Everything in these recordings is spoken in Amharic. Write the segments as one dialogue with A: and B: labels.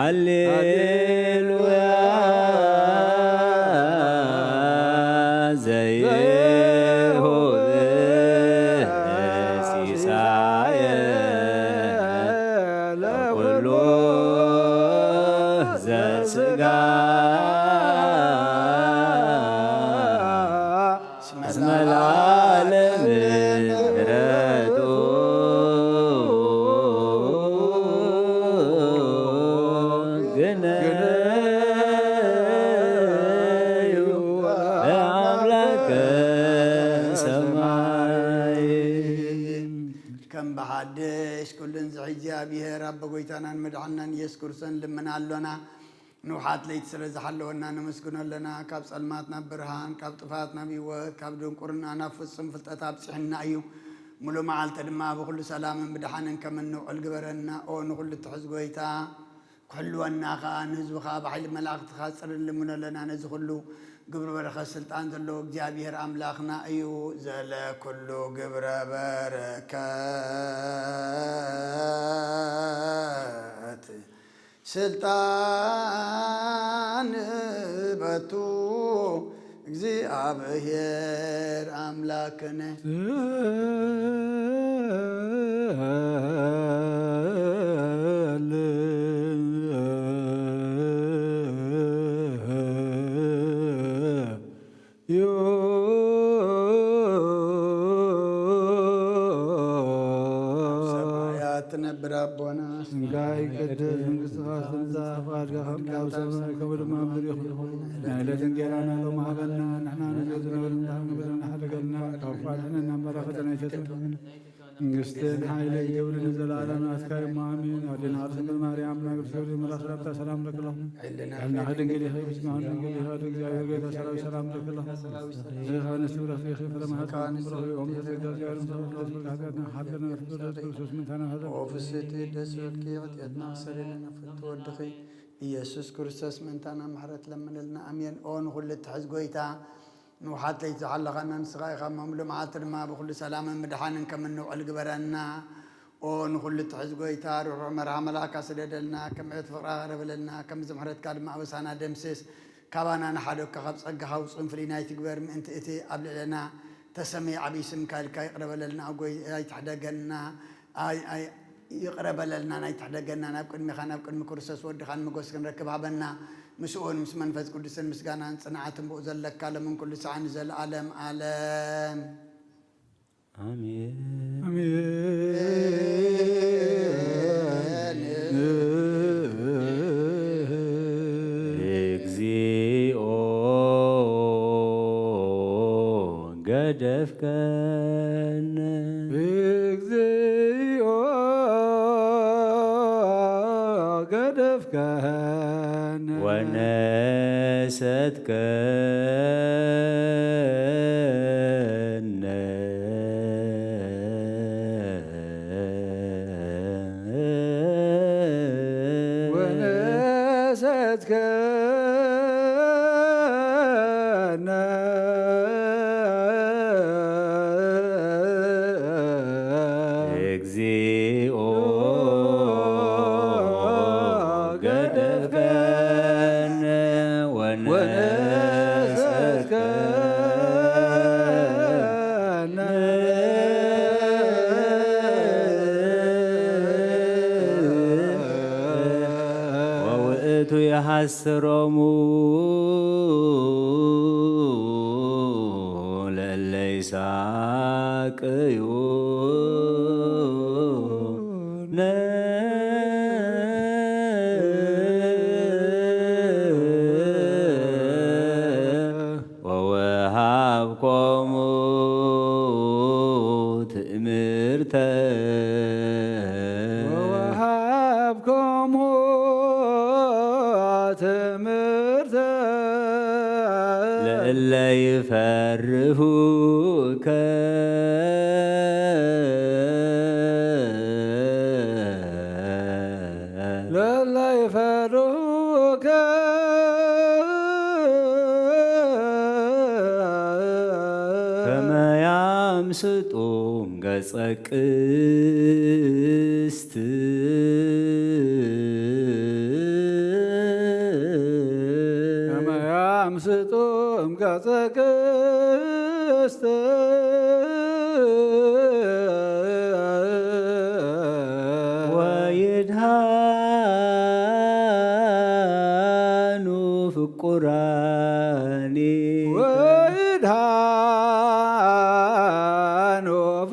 A: ሃሌሉያ ዘይሆብ ሲሳየ ለኩሉ ዘሥጋ እስመ ለዓለም ምሕረቱ ግነዩ ለአምላከ ሰማይ
B: ከም በሓድሽ ኩልን እግዚአብሔር አብ ጎይታናን መድኃኒናን ኢየሱስ ክርስቶስ ልመናሎና ንውሓት ለይቲ ስለ ዝሓለወና ነመስግነለና ካብ ጸልማት ናብ ብርሃን ካብ ጥፋት ናብ ህይወት ካብ ድንቁርና ናብ ፍጹም ፍልጠት ኣብፅሕና እዩ ሙሉእ መዓልቲ ድማ ብኩሉ ሰላምን ብድሓንን ከም እንውዕል ግበረና ኦ ንኩሉ ትሕዝ ጎይታ ኩሕልወና ኸ ንህዝብኻ ብሓይሊ መላእኽትኻ ፅርን ልምነለና ነዚ ኩሉ ግብረ በረኸት ስልጣን ዘለዎ እግዚአብሔር ኣምላኽና እዩ ዘለኩሉ ግብረ በረከት ስልጣን በቱ እግዚአብሔር አምላክነ تنبر أبونا
C: سنقاي قدس انقصاص انزاف وادقا خمكاو سمنا كبر ما أمدر يخلقون نهلا تنقيرانا لو ما هبنا نحن نجوزنا ولنهم قبلنا حلقنا كوفاتنا نمبر أخذنا يشترون نقستين حايلة قبل نزل على ناسكاي مامين ودين عرسل الماريام نقل سوري مرخلبتا سلام لك اللهم هلنا خدن قلي خير بسمعنا قلي خادق زيادة قيدا سلام لك اللهم زيخان السورة في خير فلما هاتنا برغي ومزل قدر جارم سورة رسول حدثنا حدنا رسول رسول من ثانا هذا
B: وفسيتي دسوت كيغت يدنا سليلنا فتودخي ኢየሱስ ክርስቶስ መንታና ምሕረት ለምንልና አሜን ኦን ሁሉ ትሕዝ ጎይታ ንውሓት ለይቲ ዝሓለኸና ንስኻ ኢኻ መምሉእ መዓልቲ ድማ ብኩሉ ሰላምን ምድሓንን ከም እንውዕል ግበረና ኦን ሁሉ ትሕዝ ጎይታ ርሑቕ መርሃ መላእካ ስደደልና ከም ዕት ፍቕራ ቀረበለልና ከም ዝምሕረትካ ድማ ኣበሳና ደምስስ ካባና ንሓደካ ካብ ፀጋኻ ውፅን ፍልይናይ ትግበር ምእንቲ እቲ ኣብ ልዕለና ተሰመይ ዓብይ ስምካ ኢልካ ይቕረበለልና ኣይትሕደገና يقربلنا نايتحدقنا نابقن مخان نابقن مكرسس ودخان مقوسكن ركب هبنا مسؤول مس منفذ قدسن مسقانا صنعات بؤذل لك من كل ساعة نزل عالم عالم
A: آمين እግዚኦ ገደፍከነ ወነሰትከነ እግዚኦ ገደፍከነ ወነሰትከነ ወውእቱ የሐስሮሙ ለእለ ይሳቅዩ ወወሃብኮሙ ትእምርተ ለእለ ይፈርሁከ ከመ ያምስጡም ገጸ ቅስት
C: ገጸ ቅስት
A: ወይድሃኑ ፍቁራኒ
C: ወይድሃኑ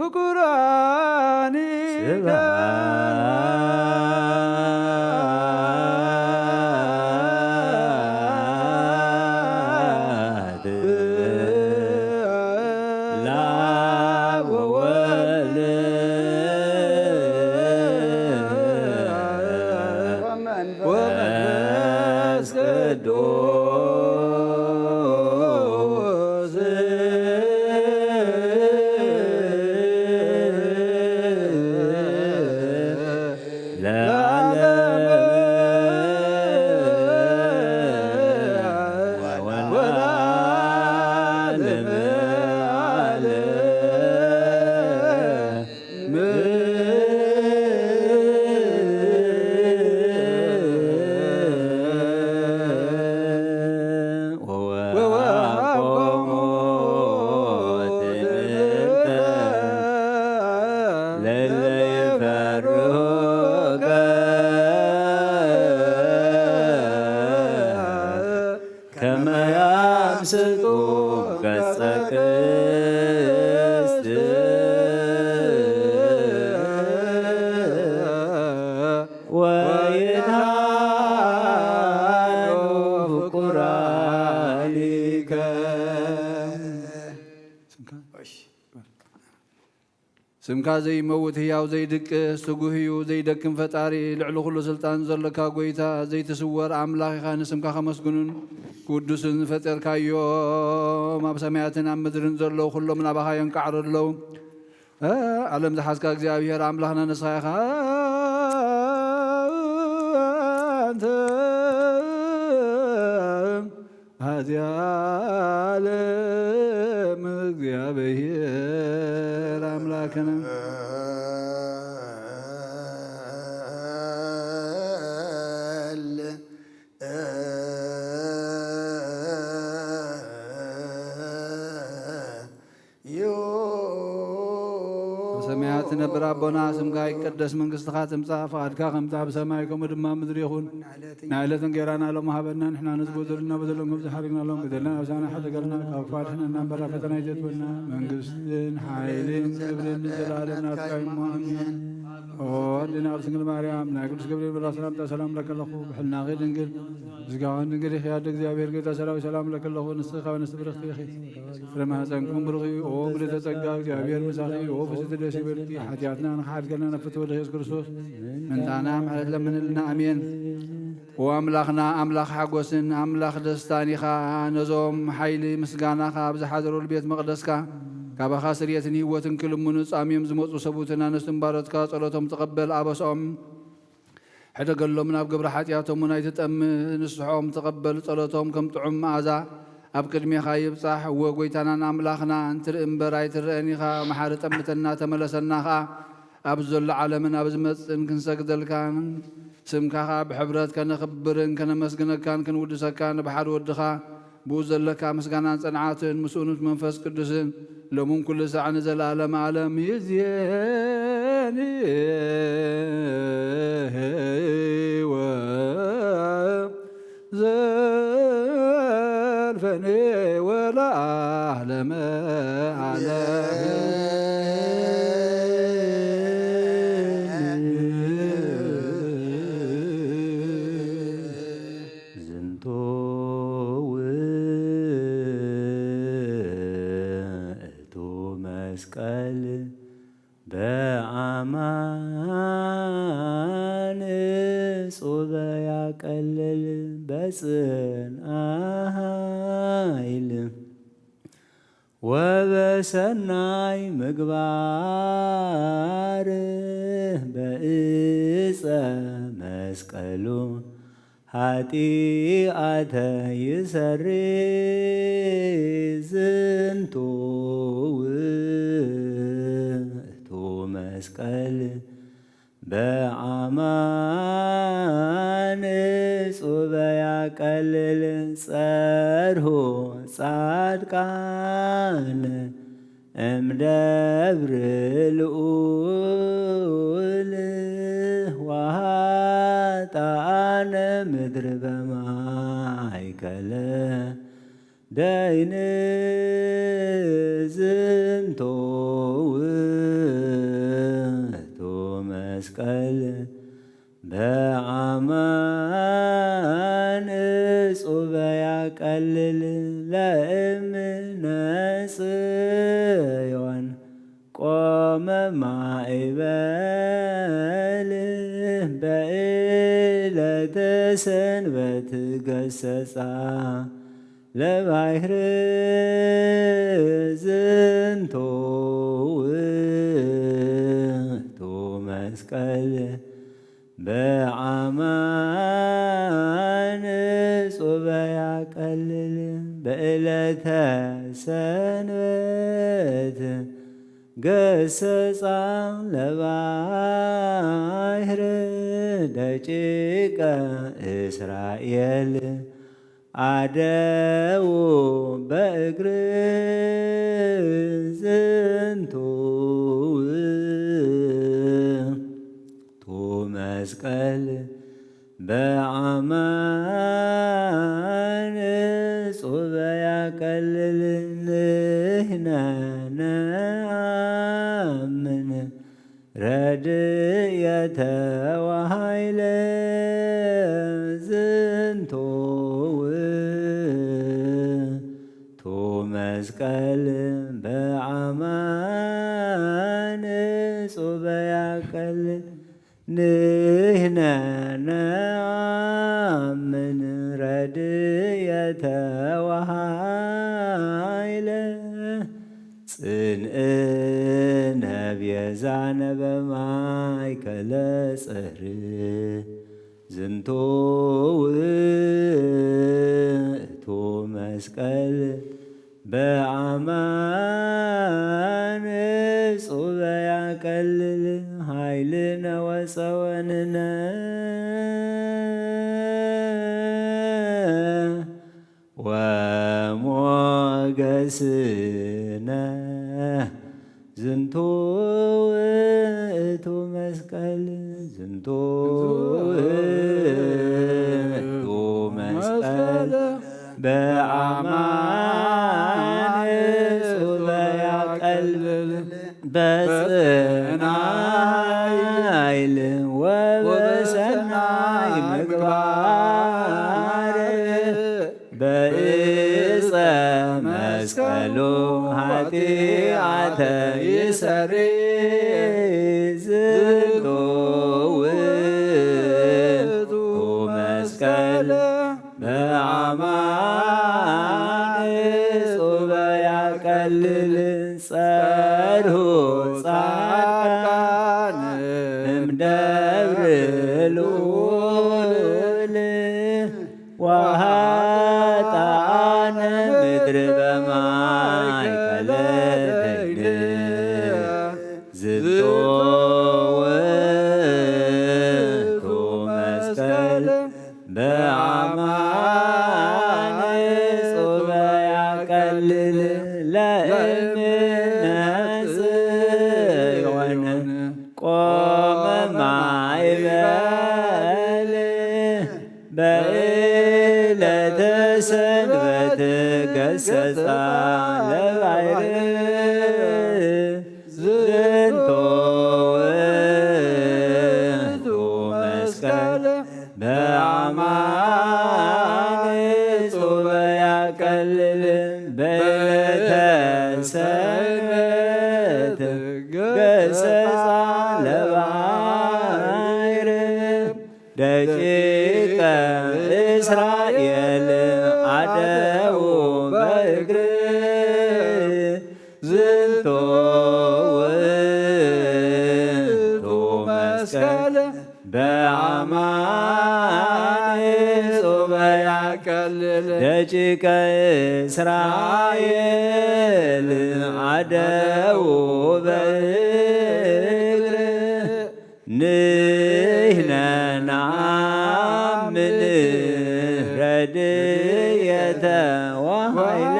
C: ፍቁራኒ
A: ስብሐት ለአብ ወወልድ ወመንፈስ ቅዱስ ለዓለመ ወለዓለመ ወወሃብኮሙ ትምህርተ ለእለ ይፈርሁከ ከመ ያምስጡ ገጸ ቅስት ወይድሃኑ ፍቁራኒከ
C: ስምካ ዘይመውት ህያው ዘይድቅስ ትጉህ እዩ ዘይደክም ፈጣሪ ልዕሊ ኩሉ ስልጣን ዘለካ ጎይታ ዘይትስወር ኣምላኽ ኢኻ ንስምካ ከመስግኑን ቅዱስን ፈጠርካዮም ኣብ ሰማያትን ኣብ ምድርን ዘለዉ ኩሎም ናባኻ የንቃዕሩ ኣለዉ ዓለም ዝሓዝካ እግዚኣብሔር ኣምላኽና ንስኻ ኢኻ አንተ ሃዚያ ዓለም እግዚአብሔር አምላክነ በሰማያት ነብር አቦና ስምካ ይቀደስ መንግሥትኻ ትምጻእ ፈቃድካ ከምታ ብሰማይ ከምኡ ድማ ምድሪ ይኹን ንዕለት እንጀራና ሎም ሃበና ንሕና ንህዝቦ ዘለና በዘሎም ከምዚ ሓሪግና ሎም ግደልና ኣብሳና ሓደገልና ካብ ፋድሕና እምበራ ፈተና ይዘትወና መንግስትን ሓይልን ክብርን ንዘለዓለም ናትካ እሞ ኣሜን ኦ ኣዴና ቅድስት ድንግል ማርያም ናይ ቅዱስ ገብርኤል ብራ ሰላምታ ሰላም ለከለኹ ብሕልናኺ ድንግል ዝጋውን ድንግል ኢኺ ያደ እግዚኣብሔር ጌታ ሰራዊት ሰላም ለከለኹ ንስኺ ካብ ንስቲ ብርኽቲ ኢኺ ፍረ ማኅፀንኩም ብሩኽ እዩ ኦ ብልተ ጸጋ እግዚኣብሔር ምሳኺ ኦ ፍስቲ ደስ ይበልኪ ሓጢኣትና ንኽሓድገልና ነፍቲ ወደ ኢየሱስ ክርስቶስ ምንታና ምሕረት ለምንልና ኣሜን ኦ ኣምላኽና ኣምላኽ ሓጎስን ኣምላኽ ደስታን ኢኻ ነዞም ሓይሊ ምስጋናኻ ኣብ ዝሓዘሩሉ ቤት መቕደስካ ካባኻ ስርየትን ህይወትን ክልሙኑ ጻምዮም ዝመፁ ሰቡትን ኣንስትን ባሮትካ ጸሎቶም ተቐበል ኣበሶኦም ሕደገሎም ናብ ግብሪ ሓጢኣቶም ናይ ትጠምእ ንስሖም ተቐበል ጸሎቶም ከም ጥዑም መዓዛ ኣብ ቅድሜኻ ይብጻሕ እወ ጐይታናን ኣምላኽና እንትርኢ እምበር ኣይትርአን ኢኻ መሓሪ ጠምተና ተመለሰና ኸዓ ኣብ ዘሎ ዓለምን ኣብ ዝመፅን ክንሰግደልካን ስምካኻ ብሕብረት ከነኽብርን ከነመስግነካን ክንውድሰካን ብሓደ ወድኻ ብኡ ዘለካ ምስጋናን ጸንዓትን ምስኡኑት መንፈስ ቅዱስን ሎሙን ኩሉ ሰዕ ንዘለዓለመ ዓለም ይእዜኒ ዘልፈኒ ወለዓለመ
A: ዝንቶ መስቀል በአማን ጾበ ያቀልል በጽንዓ ኃይል ወበሰናይ ምግባር በእፀ መስቀሉ ኃጢአተ ይሰሪ ዝንቱ ውእቱ መስቀል በአማን ጾበ ያቀልል ጸርሁ ወፃነ እምደብር ልዑል ወኃጥአነ ምድር በማእከለ ደይን ዝንቶ ውእቱ መስቀል በአማን እጹበ ያቀልል ለእምነ ጽዮን ቆመ ማዕበል በዕለተ ሰንበት ገሰጻ ለባሕር ዝንቶ ውእቱ መስቀል በአማን እጹበ ያቀልል በዕለተ ሰንበት ገሰጻ ለባሕር ደቂቀ እስራኤል አደው በእግር ዝንቱ ውእቱ መስቀል በአማን እጹበ ያቀልል ንሕነ ነአምን ረድኤተ ወኃይለ ዝንቶ ውእቱ መስቀል በአማን እጹበ ያቀልል ንሕነ ነአምን ረድኤተ ወኃይለ ጽንዕነ ቤዛነ በማእከለ ጽር ዝንቶ ውእቱ መስቀል በአማን እጹበ ያቀልል ኃይልነ ወፀወንነ ወሞገስነ ዝንቶ ውእቱ መስቀል ዝንቶ ውእቱ መስቀል በአማን እጹበ ያቀልል በጽናይል ወበሰናይ ምግባር በዕፀ መስቀሉ ኃጢአተ ይሰሪ ዝንቶ ውእቱ መስቀል በአማን እጹበ ያቀልል ጸርሑ ጻድቃን እምደብር ልዑል ወኃጥአነ ምድር በማእከለ ደይን ዝንቶ ውእቱ መስቀል በአማን እጹበ ያቀልል ለእምነ ጽዮን ቆመ ማዕበል በዕለተ ሰንበት ገሰጻ ለባሕር ዝንቶ ውእቱ መስቀል በአማን እጹበ ያቀልል በዕለተ ሰንበት ገሰጻ ለባሕር ደቂቀ እስራኤል አደው በእግር ዝንቶ ውእቱ መስቀል በአማን እጹበ ያቀልል ደቂቀ እስራኤል አደው በእግር ንሕነ ነአምን ረድኤተ ወኃይለ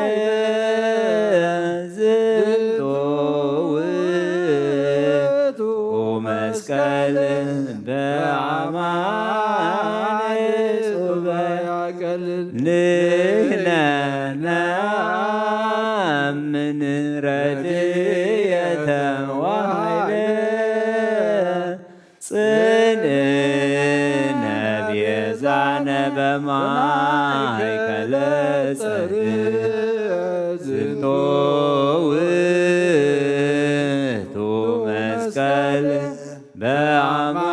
A: በአማን ጹበ
B: ያቀልል
A: ንሕነ ነአምን ረድኤተ ወኃይለ ጽንዕነ ቤዛነ በማእከለ ጸድቅ ዝንቶ ውእቱ መስቀል በአማን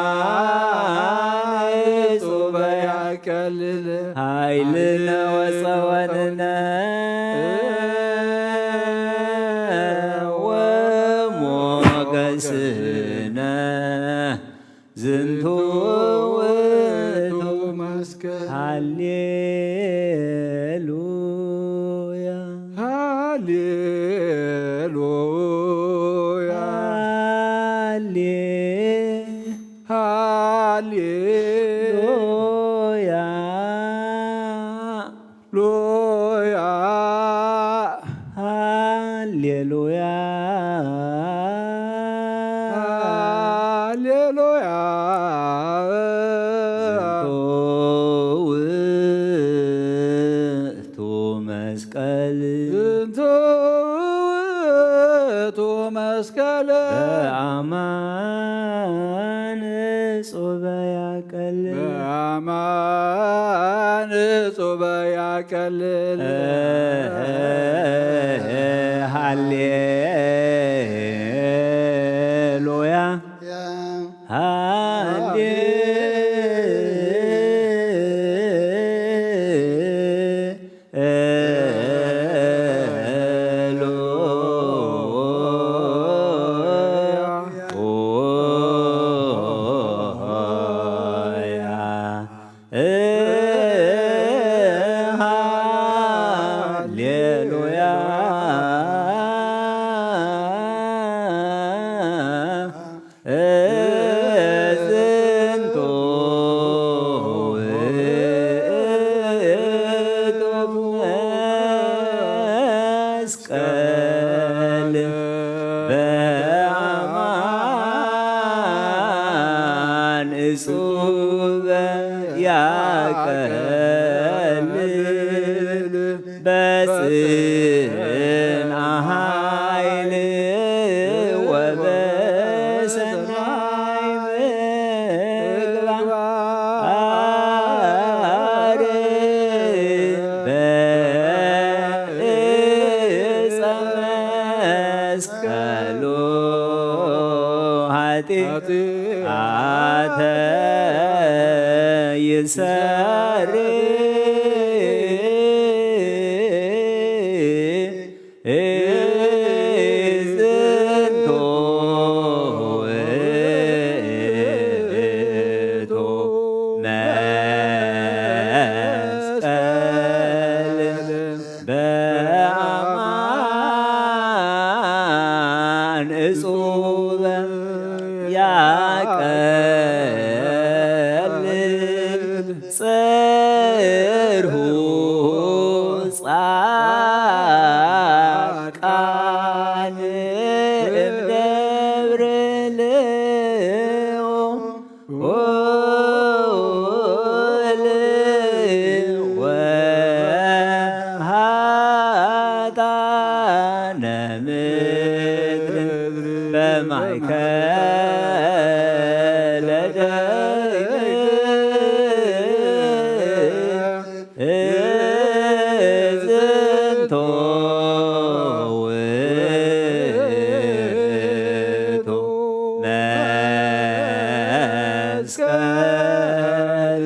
A: ጹበ
B: ያቀልል
A: ኃይልነ ወፀወንነ ወሞገስነ ዝንቱ ውእቱ
B: መስቀል
A: ሃሌሉያ
B: ሃሌሉያ
A: ሃሌሉያ
B: ሎያ
A: ሃሌሉያ
B: ሃሌሉያ
A: ውእቱ መስቀል
B: ዝንቱ ውእቱ መስቀል
A: በአማን ጹበ ያቀልል
B: በአማን ጹበ ያቀልል
A: ሃሌሉያ ዝንቱ ውእቱ መስቀል በአማን ጹበ ያቀልል በጽንዓ ኃይል ወበሰናይ ምግባር በዕፀ መስቀሉ ኃጢአተ ይሰሪ ዝንቱ ውእቱ መስቀል በአማን ጹበ ያቀልል ጽርሑ ጻድቃን እምደብረ ልዑል ወኃጥአነ ምድር በማእከለ ዝንቱ ውእቱ መስቀል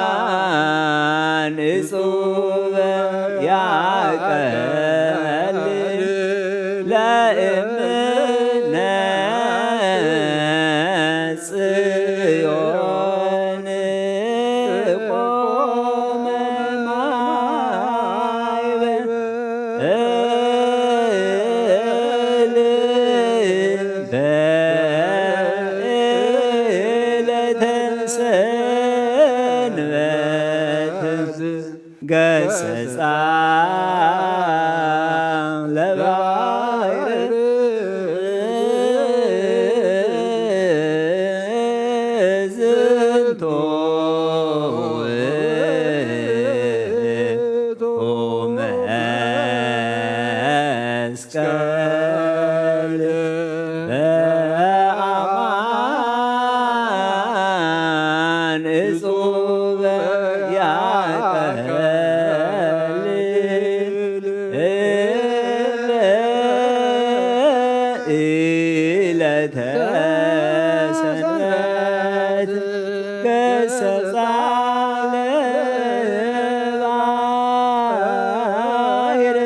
A: በአማን ጹበ ያቀልል ለእምነ ጽዮን ቆመ ማዕበል በ ሰንበት ገሰጻ ለባሕር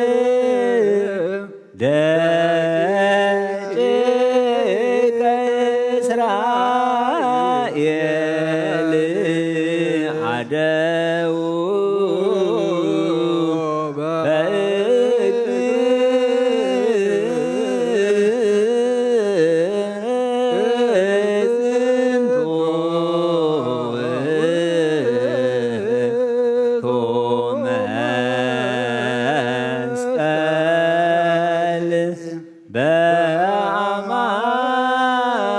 A: ደቂቀ እስራኤል አደው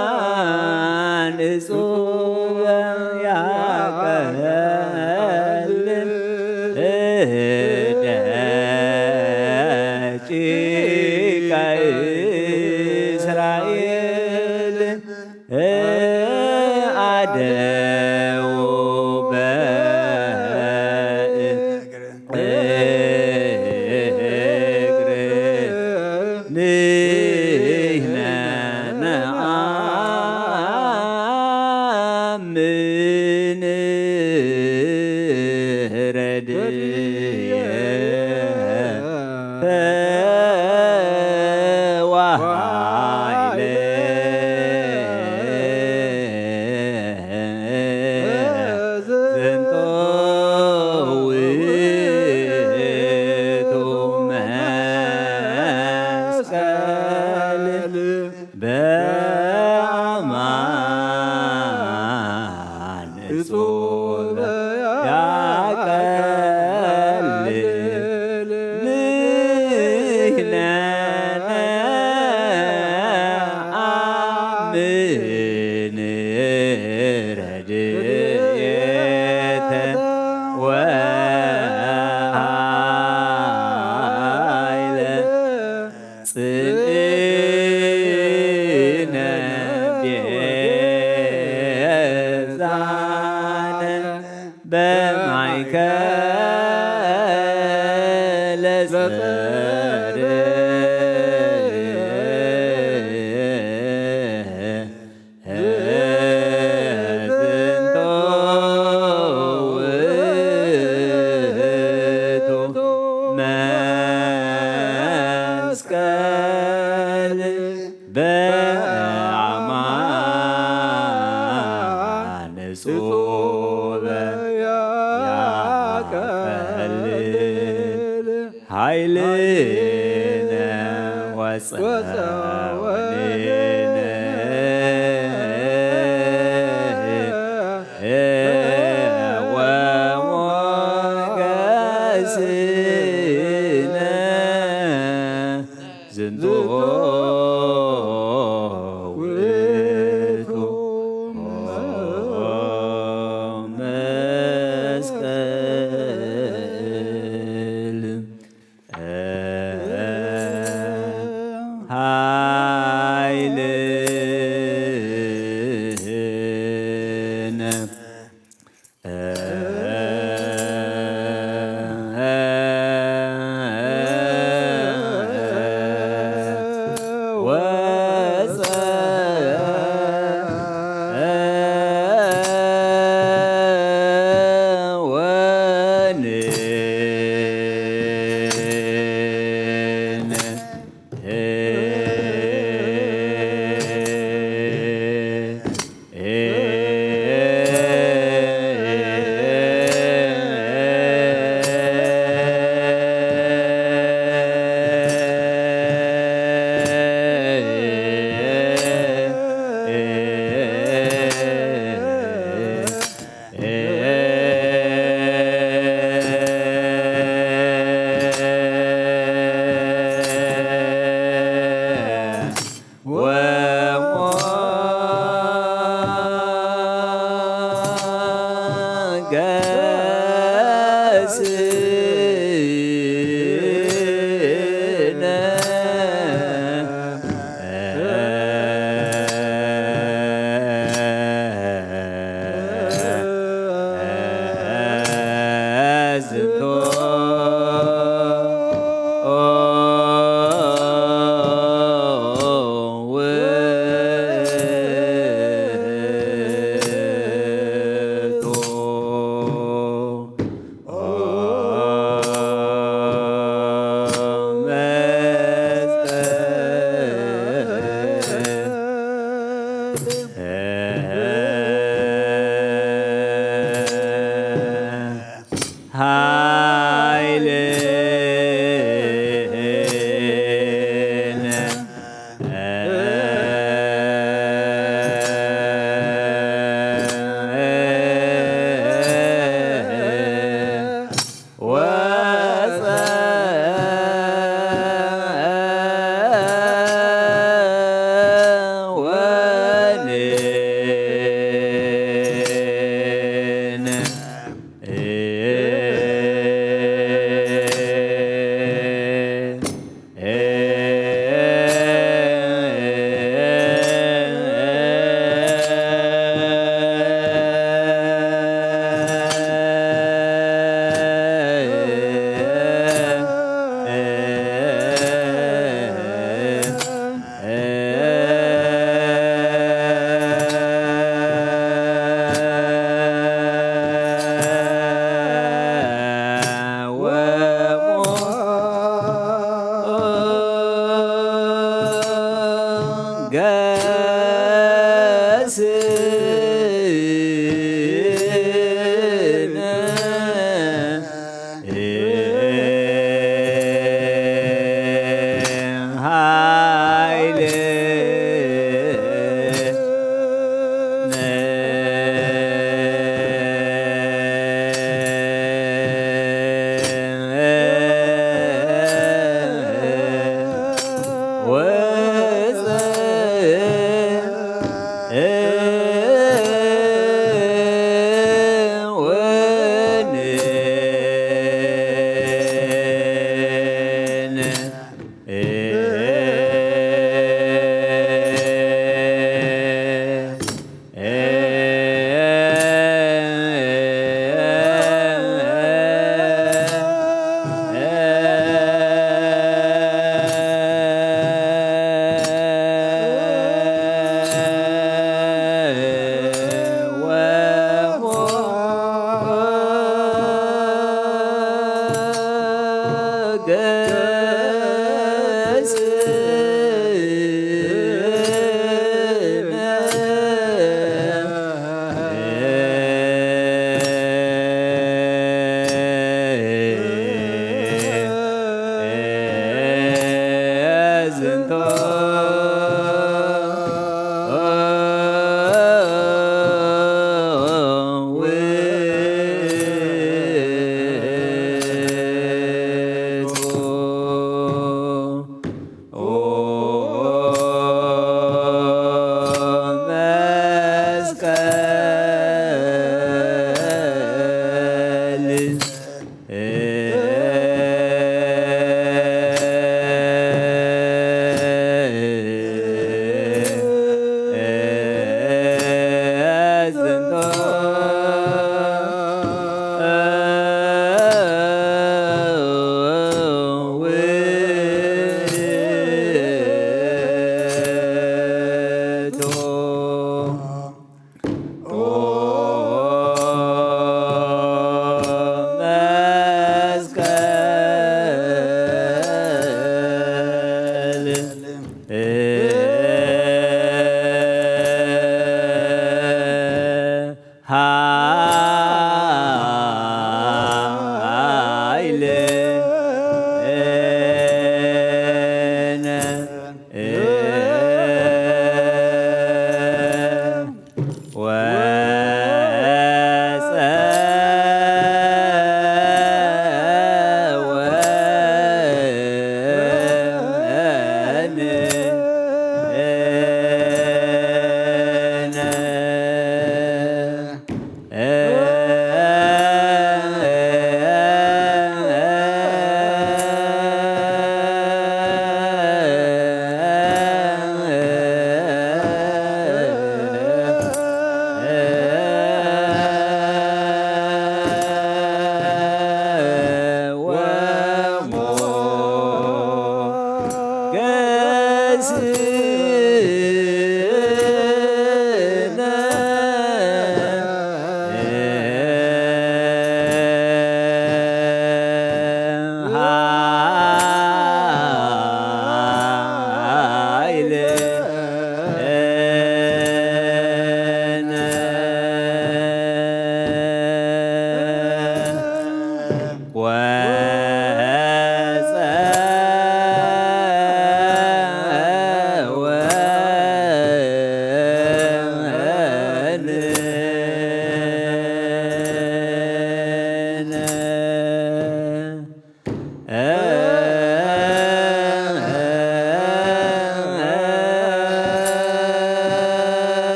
A: በአማን እጹብ ያቀልል ደቂቀ እስራኤል አደው ንሕነ ነአምን ረድኤ ተዋሃይለ ዝንቶ ውእቱ መስቀል በአማን እጹብ ያቀልል ንሕነ ነአምን ረድኤተ ወኃይለ ጽንዕነ ቤዛነ በማእከለ ጸር ዝንቶ ውእቱ መስቀል በአማን እጹብ ያቀልል ኃይልነ ወጸወልነ ወሞገስነ ዝንቱ ውእቱ መስቀል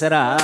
A: ስራ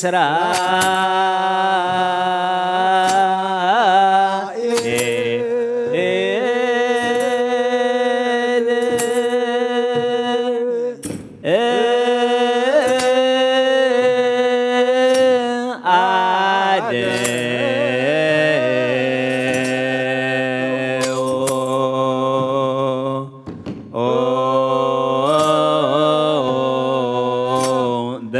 A: ስራ በ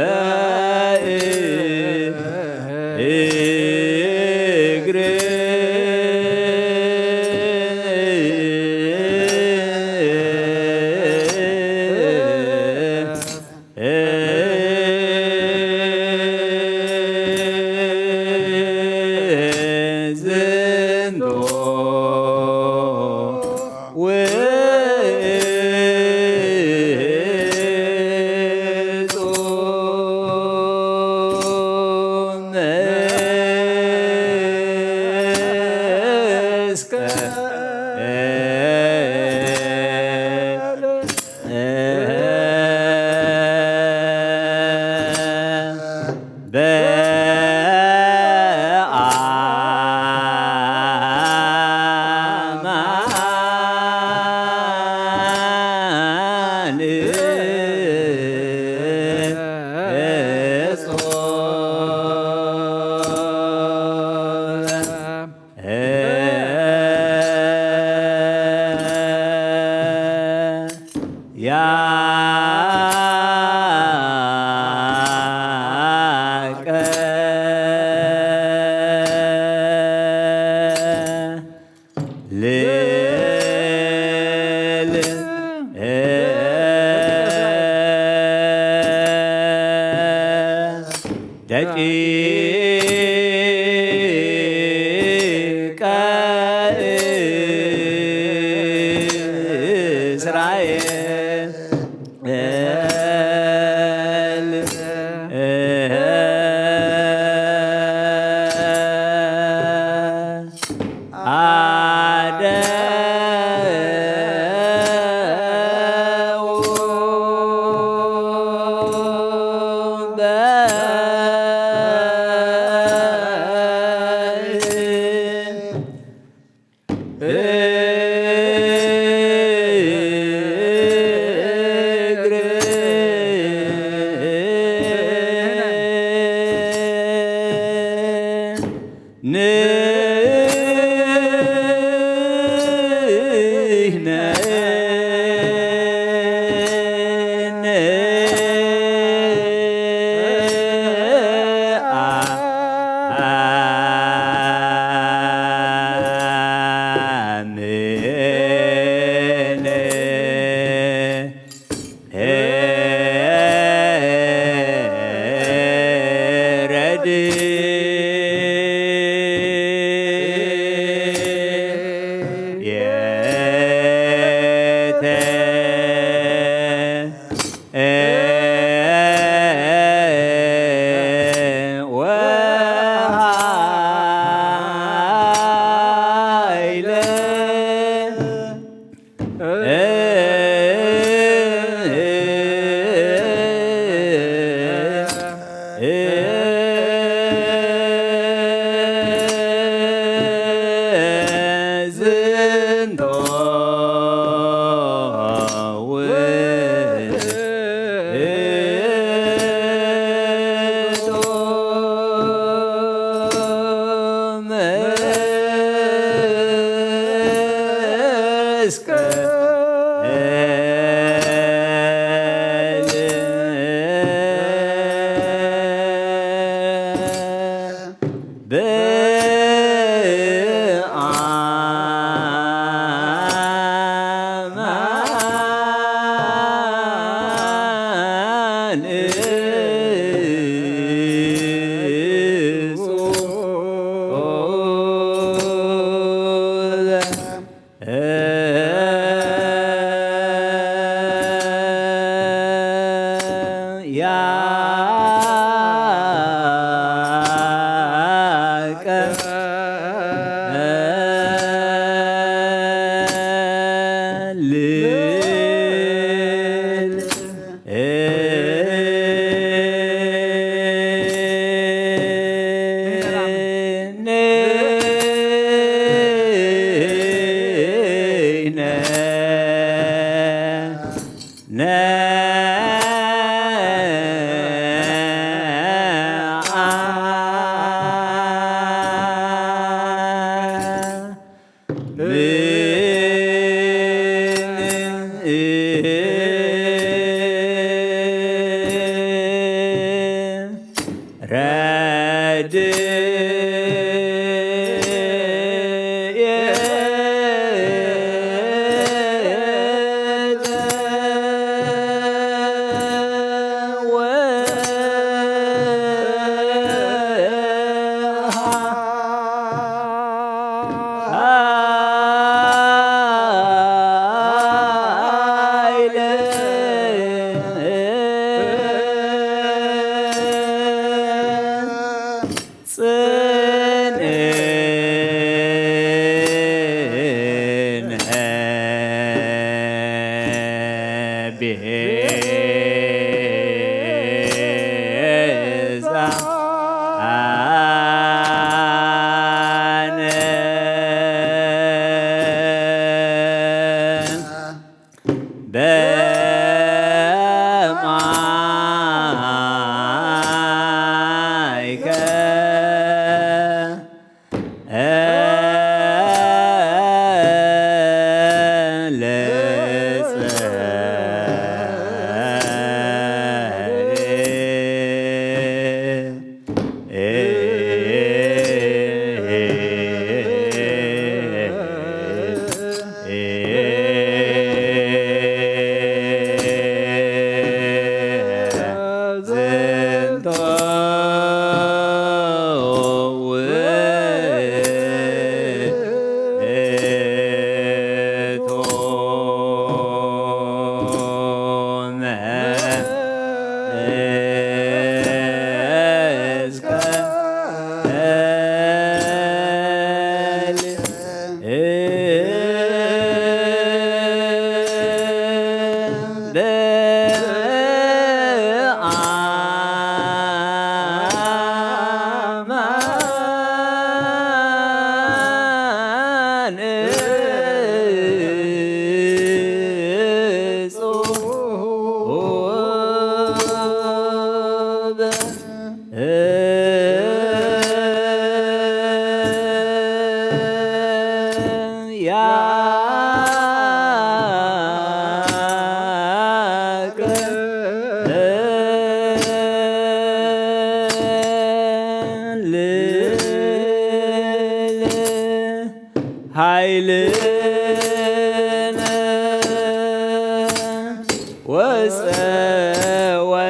A: ኃይልነ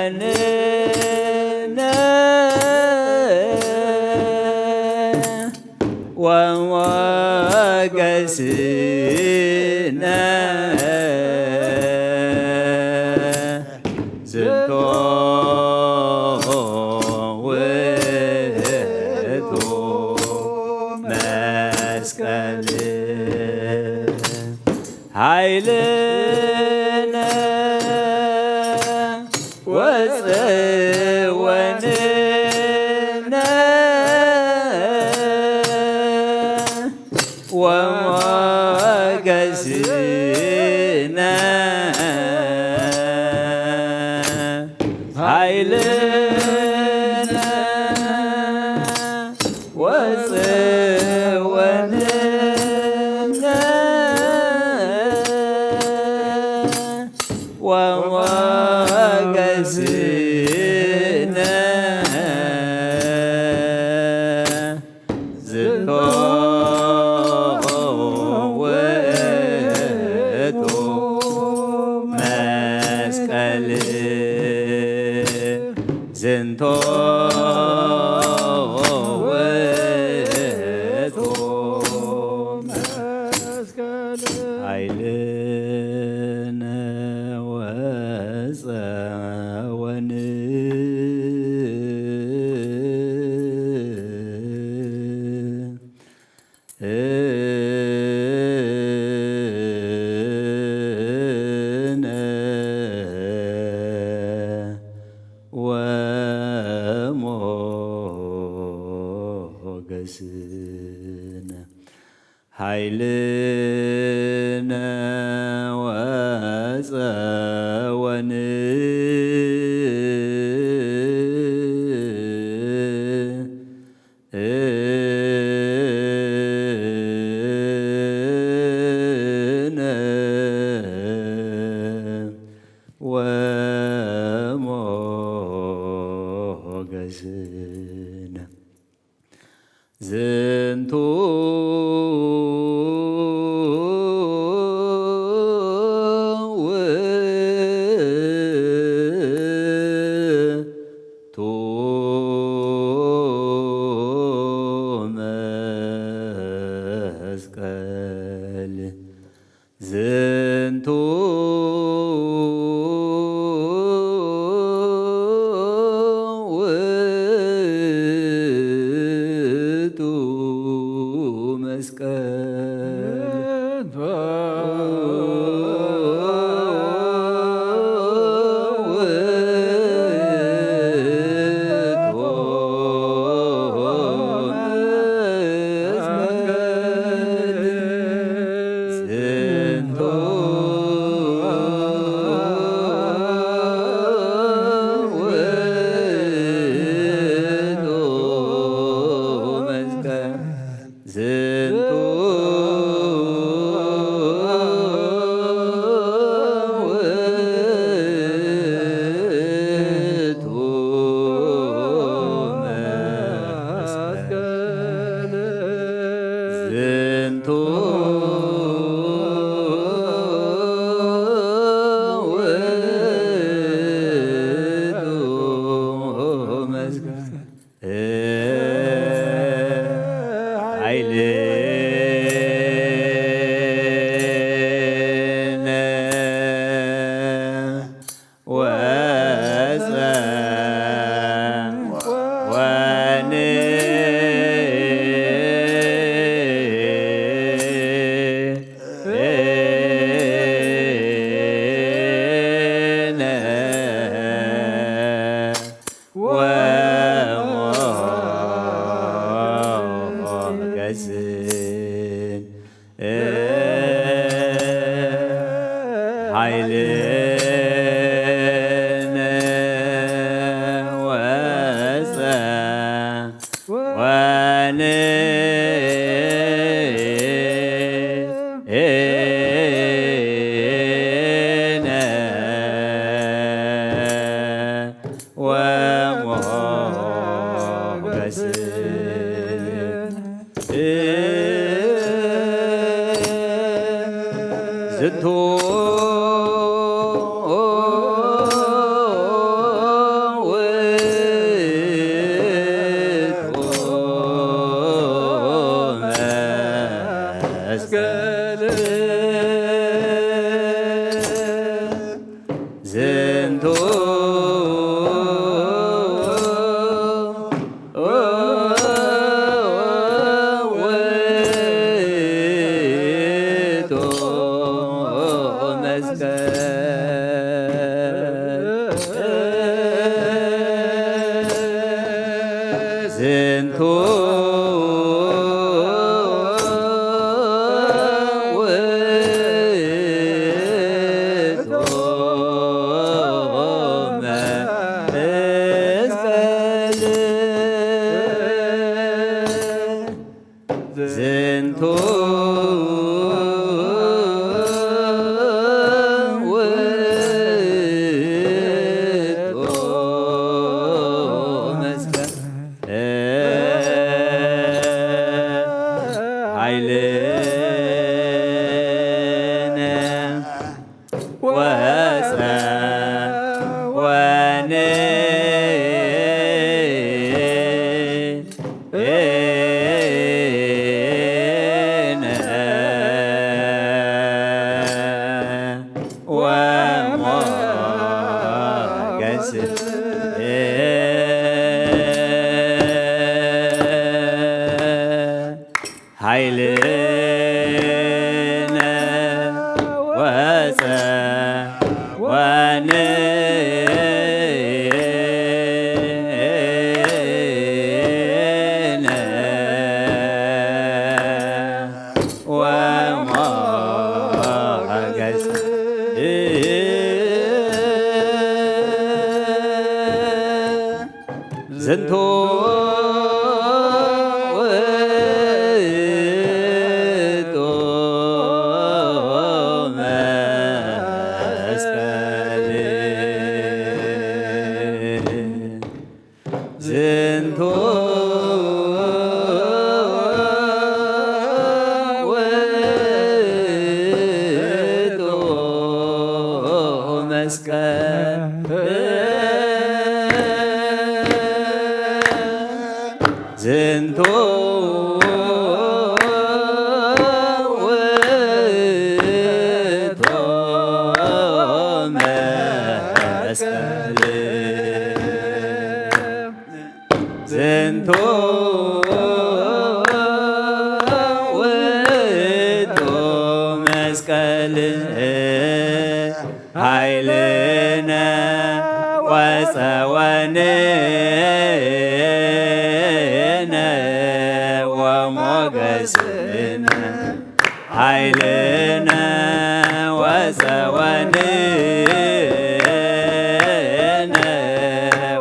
A: ወፀወንነ ወሞገስነ ዝንቶ ውእቱ መስቀል ኃይልነ ወፀወንነ ወሞገስነ ኃይልነ ወፀወንነ ወሞገስነ ዝንቶ ውእቱ መስቀል ዝንቶ ውእቱ መስቀል ኃይልነ ወሞገስነ ኃይልነ ወሞገስነ ዝንቱ ውእቱ መስቀል ዝንቱ ውእቱ መስቀል ኃይልነ ወፀወንነ ዝንቱ ዝንቱ ውእቱ መስቀል ዝንቱ ውእቱ መስቀል ዝንቱ ውእቱ መስቀል ዝንቱ ውእቱ መስቀል ኃይልነ ወፀወንነ ወሞገስነ ኃይልነ ወፀወንነ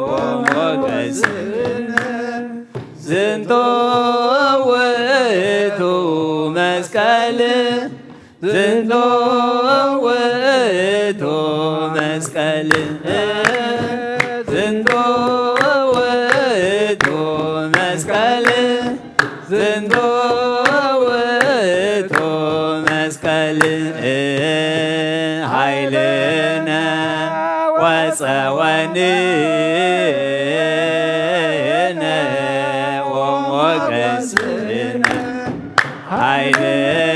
A: ወሞገስነ ዝንቱ ውእቱ መስቀል ዝንቱ ውእቱ መስቀል ዝንቱ ውእቱ መስቀል ዝንቱ ውእቱ መስቀል ኃይልነ ወፀወንነ ወሞገስነ ኃይልነ